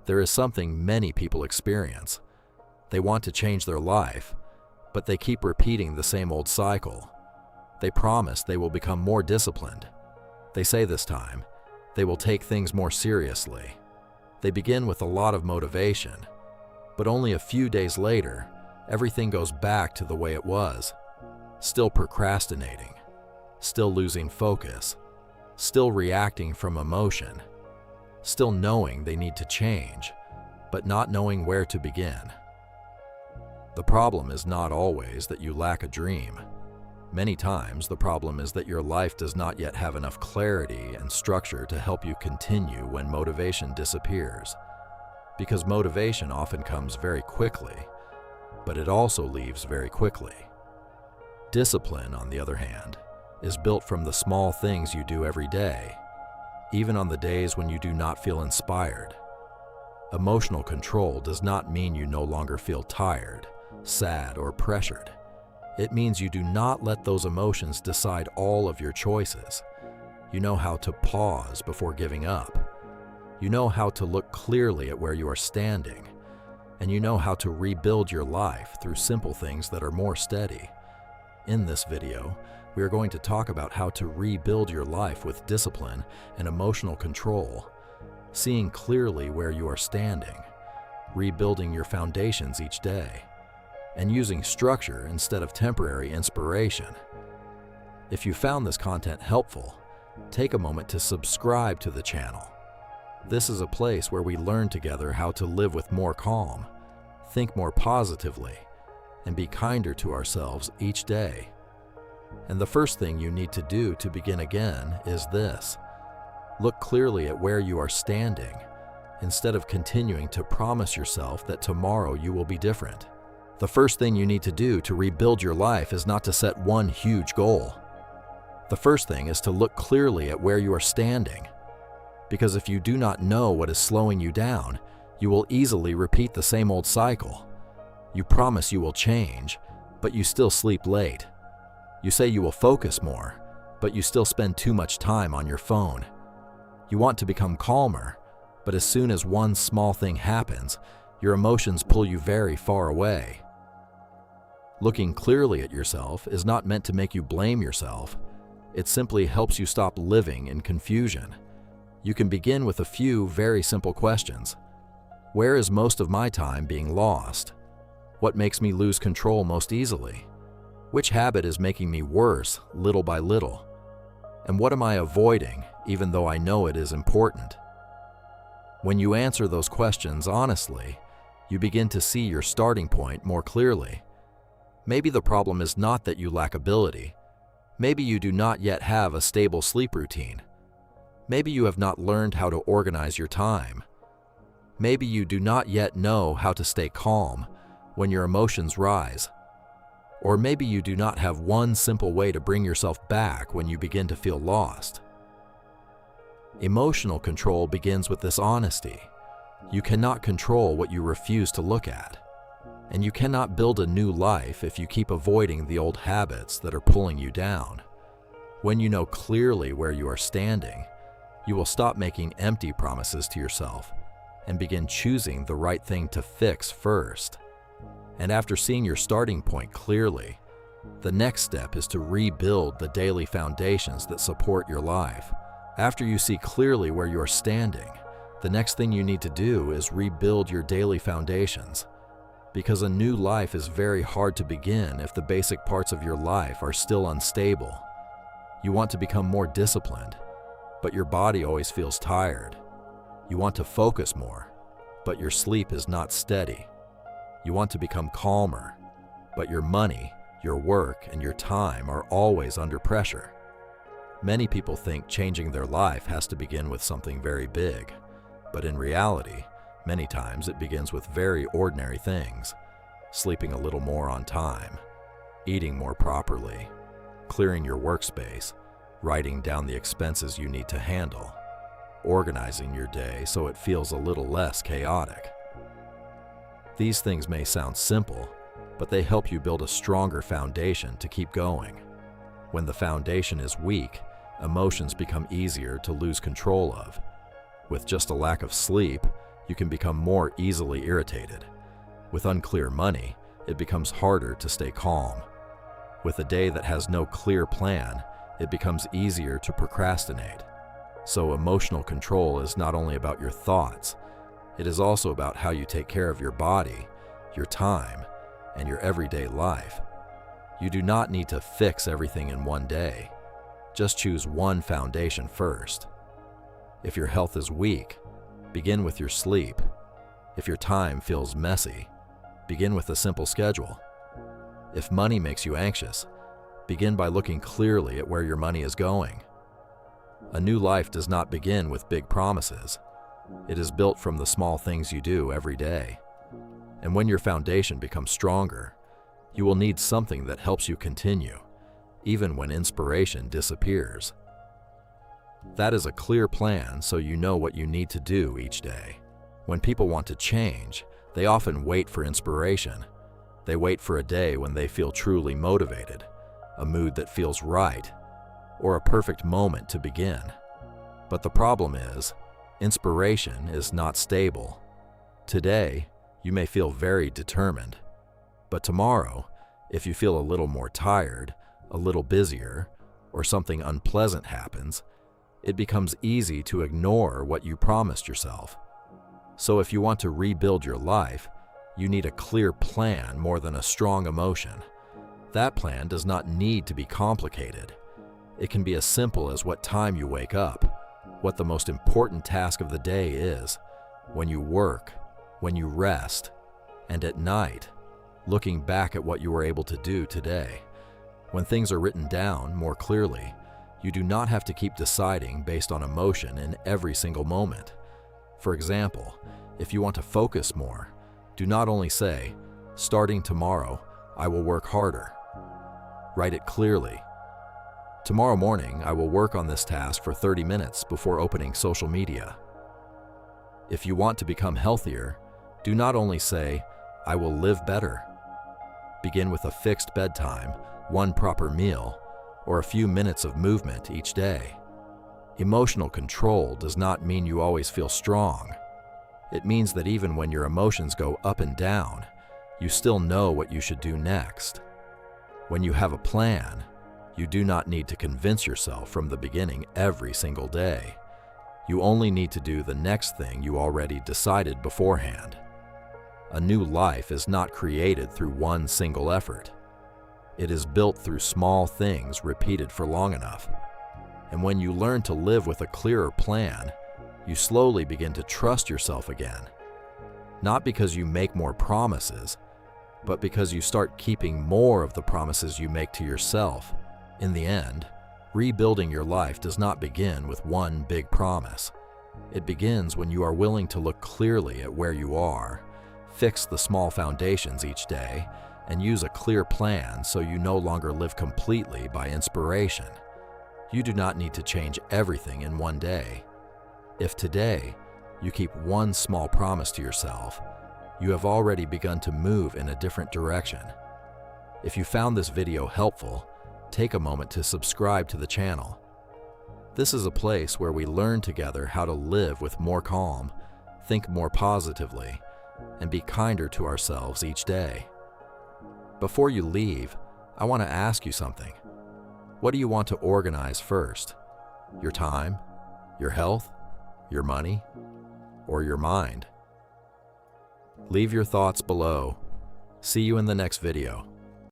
There is something many people experience. They want to change their life, but they keep repeating the same old cycle. They promise they will become more disciplined. They say this time, they will take things more seriously. They begin with a lot of motivation, but only a few days later, everything goes back to the way it was. Still procrastinating, still losing focus, still reacting from emotion, still knowing they need to change, but not knowing where to begin. The problem is not always that you lack a dream. Many times, the problem is that your life does not yet have enough clarity and structure to help you continue when motivation disappears. Because motivation often comes very quickly, but it also leaves very quickly. Discipline, on the other hand, is built from the small things you do every day, even on the days when you do not feel inspired. Emotional control does not mean you no longer feel tired, sad, or pressured. It means you do not let those emotions decide all of your choices. You know how to pause before giving up. You know how to look clearly at where you are standing. And you know how to rebuild your life through simple things that are more steady. In this video, we are going to talk about how to rebuild your life with discipline and emotional control, seeing clearly where you are standing, rebuilding your foundations each day, and using structure instead of temporary inspiration. If you found this content helpful, take a moment to subscribe to the channel. This is a place where we learn together how to live with more calm, think more positively, and be kinder to ourselves each day. And the first thing you need to do to begin again is this. Look clearly at where you are standing, instead of continuing to promise yourself that tomorrow you will be different. The first thing you need to do to rebuild your life is not to set one huge goal. The first thing is to look clearly at where you are standing. Because if you do not know what is slowing you down, you will easily repeat the same old cycle. You promise you will change, but you still sleep late. You say you will focus more, but you still spend too much time on your phone. You want to become calmer, but as soon as one small thing happens, your emotions pull you very far away. Looking clearly at yourself is not meant to make you blame yourself. It simply helps you stop living in confusion. You can begin with a few very simple questions. Where is most of my time being lost? What makes me lose control most easily? Which habit is making me worse little by little? And what am I avoiding, even though I know it is important? When you answer those questions honestly, you begin to see your starting point more clearly. Maybe the problem is not that you lack ability. Maybe you do not yet have a stable sleep routine. Maybe you have not learned how to organize your time. Maybe you do not yet know how to stay calm when your emotions rise. Or maybe you do not have one simple way to bring yourself back when you begin to feel lost. Emotional control begins with this honesty. You cannot control what you refuse to look at. And you cannot build a new life if you keep avoiding the old habits that are pulling you down. When you know clearly where you are standing, you will stop making empty promises to yourself and begin choosing the right thing to fix first. And after seeing your starting point clearly, the next step is to rebuild the daily foundations that support your life. After you see clearly where you are standing, the next thing you need to do is rebuild your daily foundations. Because a new life is very hard to begin if the basic parts of your life are still unstable. You want to become more disciplined, but your body always feels tired. You want to focus more, but your sleep is not steady. You want to become calmer, but your money, your work, and your time are always under pressure. Many people think changing their life has to begin with something very big, but in reality, many times it begins with very ordinary things. Sleeping a little more on time, eating more properly, clearing your workspace, writing down the expenses you need to handle, organizing your day so it feels a little less chaotic. These things may sound simple, but they help you build a stronger foundation to keep going. When the foundation is weak, emotions become easier to lose control of. With just a lack of sleep, you can become more easily irritated. With unclear money, it becomes harder to stay calm. With a day that has no clear plan, it becomes easier to procrastinate. So emotional control is not only about your thoughts, it is also about how you take care of your body, your time, and your everyday life. You do not need to fix everything in one day. Just choose one foundation first. If your health is weak, begin with your sleep. If your time feels messy, begin with a simple schedule. If money makes you anxious, begin by looking clearly at where your money is going. A new life does not begin with big promises. It is built from the small things you do every day. And when your foundation becomes stronger, you will need something that helps you continue, even when inspiration disappears. That is a clear plan so you know what you need to do each day. When people want to change, they often wait for inspiration. They wait for a day when they feel truly motivated, a mood that feels right, or a perfect moment to begin. But the problem is, inspiration is not stable. Today, you may feel very determined, but tomorrow, if you feel a little more tired, a little busier, or something unpleasant happens, it becomes easy to ignore what you promised yourself. So if you want to rebuild your life, you need a clear plan more than a strong emotion. That plan does not need to be complicated. It can be as simple as what time you wake up, what the most important task of the day is, when you work, when you rest, and at night, looking back at what you were able to do today. When things are written down more clearly, you do not have to keep deciding based on emotion in every single moment. For example, if you want to focus more, do not only say, "Starting tomorrow, I will work harder." Write it clearly. "Tomorrow morning, I will work on this task for 30 minutes before opening social media." If you want to become healthier, do not only say, "I will live better." Begin with a fixed bedtime, one proper meal, or a few minutes of movement each day. Emotional control does not mean you always feel strong. It means that even when your emotions go up and down, you still know what you should do next. When you have a plan, you do not need to convince yourself from the beginning every single day. You only need to do the next thing you already decided beforehand. A new life is not created through one single effort. It is built through small things repeated for long enough. And when you learn to live with a clearer plan, you slowly begin to trust yourself again. Not because you make more promises, but because you start keeping more of the promises you make to yourself. In the end, rebuilding your life does not begin with one big promise. It begins when you are willing to look clearly at where you are, fix the small foundations each day, and use a clear plan so you no longer live completely by inspiration. You do not need to change everything in one day. If today you keep one small promise to yourself, you have already begun to move in a different direction. If you found this video helpful, take a moment to subscribe to the channel. This is a place where we learn together how to live with more calm, think more positively, and be kinder to ourselves each day. Before you leave, I want to ask you something. What do you want to organize first? Your time, your health, your money, or your mind? Leave your thoughts below. See you in the next video.